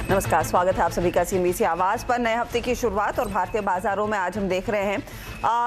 नमस्कार, स्वागत है आप सभी का सीएनबीसी आवाज पर। नए हफ्ते की शुरुआत और भारतीय बाजारों में आज हम देख रहे हैं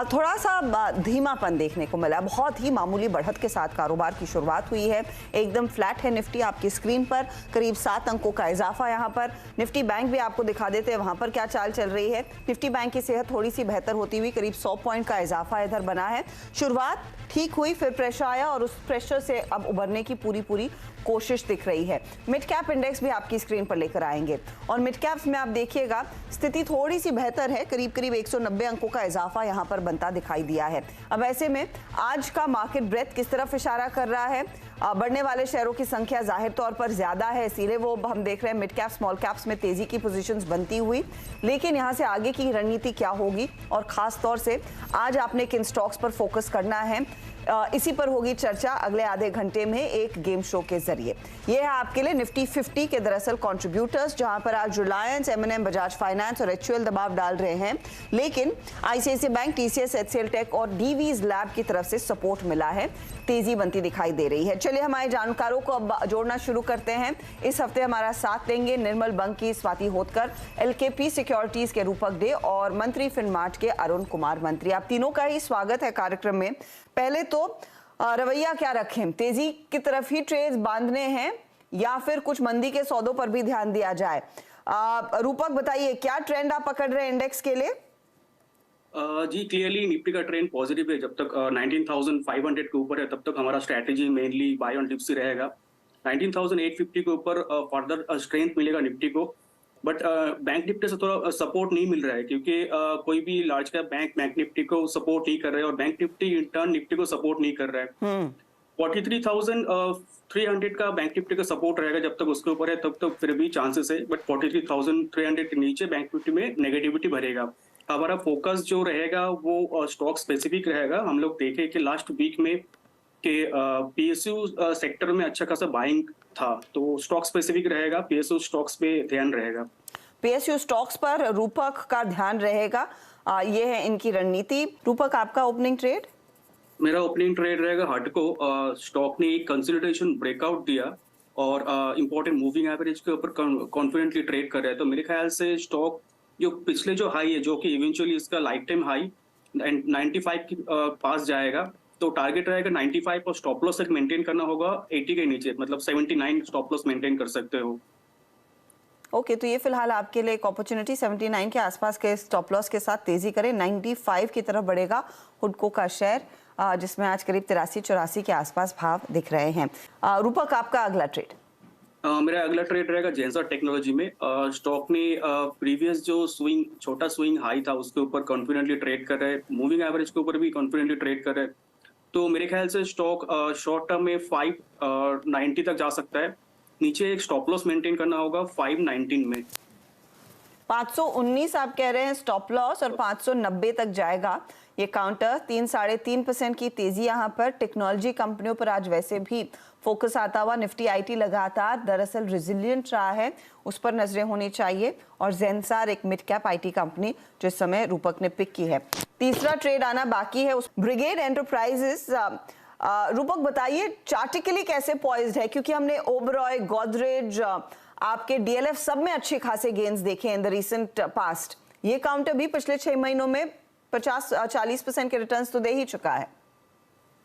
थोड़ा सा धीमापन देखने को मिला। बहुत ही मामूली बढ़त के साथ कारोबार की शुरुआत हुई है। एकदम फ्लैट है निफ्टी आपकी स्क्रीन पर, करीब 7 अंकों का इजाफा यहाँ पर। निफ्टी बैंक भी आपको दिखा देते हैं वहां पर क्या चाल चल रही है। निफ्टी बैंक की सेहत थोड़ी सी बेहतर होती हुई करीब 100 पॉइंट का इजाफा इधर बना है। शुरुआत ठीक हुई, फिर प्रेशर आया और उस प्रेशर से अब उबरने की पूरी कोशिश दिख रही है। मिड कैप इंडेक्स भी आपकी स्क्रीन पर लेकर आएंगे और मिड कैप्स में आप देखिएगा स्थिति थोड़ी सी बेहतर है, करीब 190 अंकों का इजाफा यहां पर बनता दिखाई दिया है। अब ऐसे में आज का मार्केट ब्रेथ किस तरफ इशारा कर रहा है? बढ़ने वाले शेयरों की संख्या जाहिर तौर पर ज्यादा है, इसीलिए वो हम देख रहे हैं मिड कैप स्मॉल कैप्स में तेजी की पोजीशंस बनती हुई। लेकिन यहां से आगे की रणनीति क्या होगी और खास तौर से आज आपने किन स्टॉक्स पर फोकस करना है, इसी पर होगी चर्चा अगले आधे घंटे में एक गेम शो के जरिए। यह है आपके लिए निफ्टी 50 के दरअसल कंट्रीब्यूटर्स, जहां पर आज रिलायंस, एम&एम, बजाज फाइनेंस और एचयूएल दबाव डाल रहे हैं। लेकिन ICICI Bank, TCS, HCL Tech और डीवीज लैब की तरफ से सपोर्ट मिला है, तेजी बनती दिखाई दे रही है। चलिए हमारे जानकारों को अब जोड़ना शुरू करते हैं। इस हफ्ते हमारा साथ देंगे निर्मल बंकी, स्वाति होतकर, एलकेपी सिक्योरिटीज के रूपक डे और मंत्री फिनमार्ट के अरुण कुमार मंत्री। आप तीनों का ही स्वागत है कार्यक्रम में। पहले तो रवैया क्या रखें, तेजी की तरफ ही ट्रेड्स बांधने हैं या फिर कुछ मंदी के सौदों पर भी ध्यान दिया जाए? रूपक बताइए, क्या ट्रेंड आप पकड़ रहे हैं इंडेक्स के लिए? जी क्लियरली निफ्टी का ट्रेंड पॉजिटिव है। जब तक 19,500 के ऊपर है तब तक हमारा strategy mainly buy on dips ही रहेगा। 19,850 के ऊपर फर्दर स्ट्रेंथ मिलेगा निफ्टी को, बट बैंक निफ्टी से थोड़ा सपोर्ट नहीं मिल रहा है क्योंकि कोई भी लार्ज कैप बैंक निफ्टी को सपोर्ट नहीं कर रहे हैं और बैंक निफ्टी इंटर्न निफ्टी को सपोर्ट नहीं कर रहा है। 43,300 का बैंक निफ्टी का सपोर्ट रहेगा, जब तक उसके ऊपर है तब तक फिर भी चांसेस है, बट 43,300 के नीचे बैंक निफ्टी में नेगेटिविटी भरेगा। हमारा फोकस जो रहेगा वो स्टॉक स्पेसिफिक रहेगा। हम लोग देखे कि लास्ट वीक में कि पीएसयू सेक्टर में अच्छा खासा बाइंग था, तो स्टॉक स्पेसिफिक रहेगा, पीएसयू स्टॉक्स पे ध्यान रहेगा। पीएसयू स्टॉक्स पर रूपक का ध्यान रहेगा, ये है इनकी रणनीति। रूपक, आपका ओपनिंग ट्रेड? मेरा ओपनिंग ट्रेड रहेगा हटको। स्टॉक ने एक कंसोलिडेशन ब्रेकआउट दिया और इंपॉर्टेंट मूविंग एवरेज के ऊपर कॉन्फिडेंटली ट्रेड कर रहा है, तो मेरे ख्याल से स्टॉक जो पिछले जो हाई है, जो कि इवेंचुअली इसका लाइफ टाइम हाई 95 के पास जाएगा, तो टारगेट रहेगा 95 और स्टॉप लॉस तक मेंटेन करना होगा 80 के नीचे, मतलब 79 स्टॉप लॉस मेंटेन कर सकते हो। ओके, तो ये फिलहाल आपके लिए एक अपॉर्चुनिटी 79 के आसपास के स्टॉप लॉस के साथ तेजी करें। 95 की तरफ बढ़ेगा हुडको का शेयर, जिसमें आज करीब 83-84 के आसपास भाव दिख रहे हैं। रूपक, आपका अगला ट्रेड? मेरा अगला ट्रेड रहेगा जेंसर टेक्नोलॉजी में। स्टॉक ने प्रीवियस जो छोटा स्विंग हाई था उसके ऊपर कॉन्फिडेंटली ट्रेड कर रहे हैं, मूविंग एवरेज के ऊपर भी कॉन्फिडेंटली ट्रेड कर रहे हैं, तो मेरे ख्याल से स्टॉक शॉर्ट टर्म में 590 तक जा सकता है। नीचे एक स्टॉप लॉस मेंटेन करना होगा 519 में। 519 आप कह रहे हैं स्टॉप लॉस और 590 तक जाएगा ये काउंटर। 3-3.5% की तेजी यहाँ पर। टेक्नोलॉजी कंपनियों पर आज वैसे भी फोकस आता हुआ निफ्टी आईटी लगातार दरअसल रेजिलिएंट रहा है, उस पर नजरें होनी चाहिए। और जेंसार एक मिड कैप आईटी कंपनी जो इस समय रूपक ने पिक की है। तीसरा ट्रेड आना बाकी है, उस ब्रिगेड एंटरप्राइजेस। रूपक बताइए चार्टिकली कैसे पॉइज्ड है, क्योंकि हमने ओबरॉय, गोदरेज, आपके डीएलएफ सब में अच्छे खासे गेन्स देखे इन द रिसेंट पास्ट। ये काउंटर भी पिछले 6 महीनों में 50-40% के रिटर्न्स तो दे ही चुका है।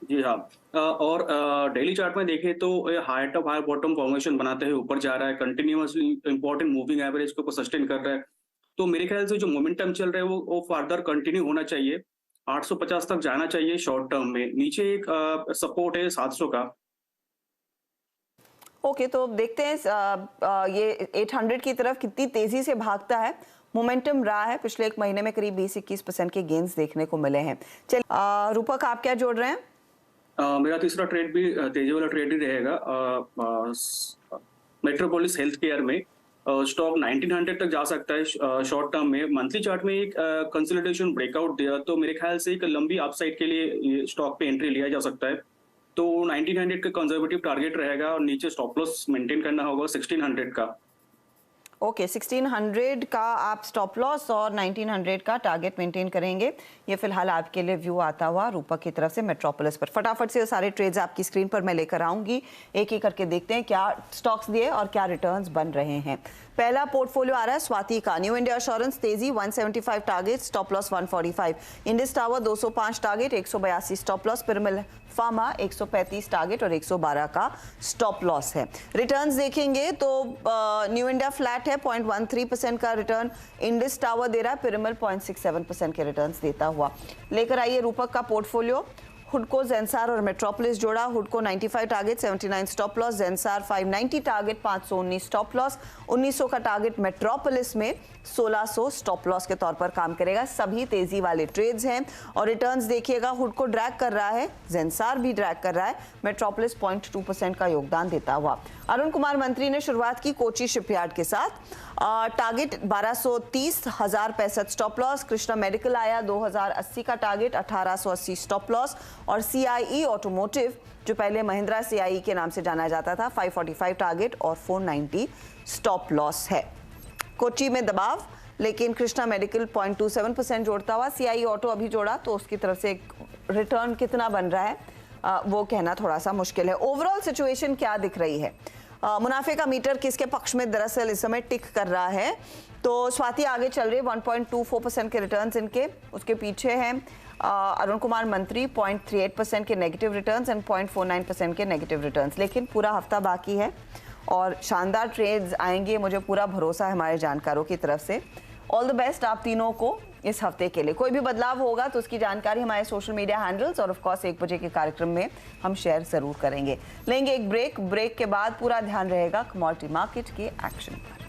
जी हाँ, और डेली चार्ट में देखें तो higher top higher bottom formation बनाते हुए ऊपर जा रहा है, कंटिन्यूअसली इंपॉर्टेंट मूविंग एवरेज को सस्टेन कर रहा है, तो मेरे ख्याल से जो मोमेंटम चल रहा है वो फर्दर कंटिन्यू होना चाहिए। 850 तक जाना चाहिए शॉर्ट टर्म में। नीचे एक सपोर्ट है 700 का। ओके, तो देखते हैं ये 800 की तरफ कितनी तेजी से भागता है। मोमेंटम रहा है, पिछले 1 महीने में करीब 20-21% के गेन्स देखने को मिले हैं। चलिए रूपक, आप क्या जोड़ रहे हैं? मेरा तीसरा ट्रेड भी तेजी वाला ट्रेड ही रहेगा। मेट्रोपोलिस हेल्थ केयर में स्टॉक 1900 तक जा सकता है शॉर्ट टर्म में। मंथली चार्ट में एक कंसोलिडेशन ब्रेकआउट दिया, तो मेरे ख्याल से एक लंबी अपसाइड के लिए स्टॉक पे एंट्री लिया जा सकता है, तो 1900 का कंजर्वेटिव टारगेट रहेगा और नीचे स्टॉप लॉस मेंटेन करना होगा 1600 का। ओके 1600 का आप स्टॉप लॉस और 1900 का टारगेट मेंटेन करेंगे। ये फिलहाल आपके लिए व्यू आता हुआ रूपक की तरफ से मेट्रोपोलिस पर। फटाफट से सारे ट्रेड्स आपकी स्क्रीन पर मैं लेकर आऊंगी, एक एक करके देखते हैं क्या स्टॉक्स दिए और क्या रिटर्न्स बन रहे हैं। पहला पोर्टफोलियो आ रहा है स्वाति का। न्यू इंडिया एश्योरेंस तेजी 175 target, stop loss 145। Indus tower 205 target, 182 stop loss. Piramal pharma 135 target और 112 का स्टॉप लॉस है। रिटर्न्स देखेंगे तो न्यू इंडिया फ्लैट है, 0.13% का रिटर्न। इंडिस टावर दे रहा है, पिरामिल 0.67% के रिटर्न्स देता हुआ। लेकर आइए रूपक का पोर्टफोलियो। हुडको, जेंसार और मेट्रोपोलिस जोड़ा। हुडको 95 target, 79 stop loss. Zensar 590 target, 519 stop loss. 1900 का टारगेट मेट्रोपोलिस में 1600 स्टॉप लॉस के तौर पर काम करेगा। सभी तेजी वाले ट्रेड्स हैं और रिटर्न्स देखिएगा, हुडको ड्रैग कर रहा है, जेंसार भी ड्रैग कर रहा है, मेट्रोपोलिस 0.2% का योगदान देता हुआ। अरुण कुमार मंत्री ने शुरुआत की कोची शिपयार्ड के साथ। Target 1230, 1065 stop loss. Krishna medical आया 2080 का टारगेट, 1880 स्टॉप लॉस। और सीआईई ऑटोमोटिव जो पहले महिंद्रा सीआईई के नाम से जाना जाता था, 545 टारगेट और 490 स्टॉप लॉस है। कोची में दबाव, लेकिन कृष्णा मेडिकल 0.27% जोड़ता हुआ। सीआईई ऑटो अभी जोड़ा तो उसकी तरफ से एक रिटर्न कितना बन रहा है वो कहना थोड़ा सा मुश्किल है। ओवरऑल सिचुएशन क्या दिख रही है, मुनाफे का मीटर किसके पक्ष में दरअसल इस समय टिक कर रहा है? तो स्वाति आगे चल रही है, 1.24% के रिटर्न्स इनके। उसके पीछे हैं अरुण कुमार मंत्री 0.38% के नेगेटिव रिटर्न्स एंड 0.49% के नेगेटिव रिटर्न्स। लेकिन पूरा हफ्ता बाकी है और शानदार ट्रेड्स आएंगे, मुझे पूरा भरोसा है हमारे जानकारों की तरफ से। ऑल द बेस्ट आप तीनों को इस हफ्ते के लिए। कोई भी बदलाव होगा तो उसकी जानकारी हमारे सोशल मीडिया हैंडल्स और ऑफ कोर्स 1 बजे के कार्यक्रम में हम शेयर जरूर करेंगे। लेंगे एक ब्रेक के बाद पूरा ध्यान रहेगा कमोडिटी मार्केट के एक्शन पर।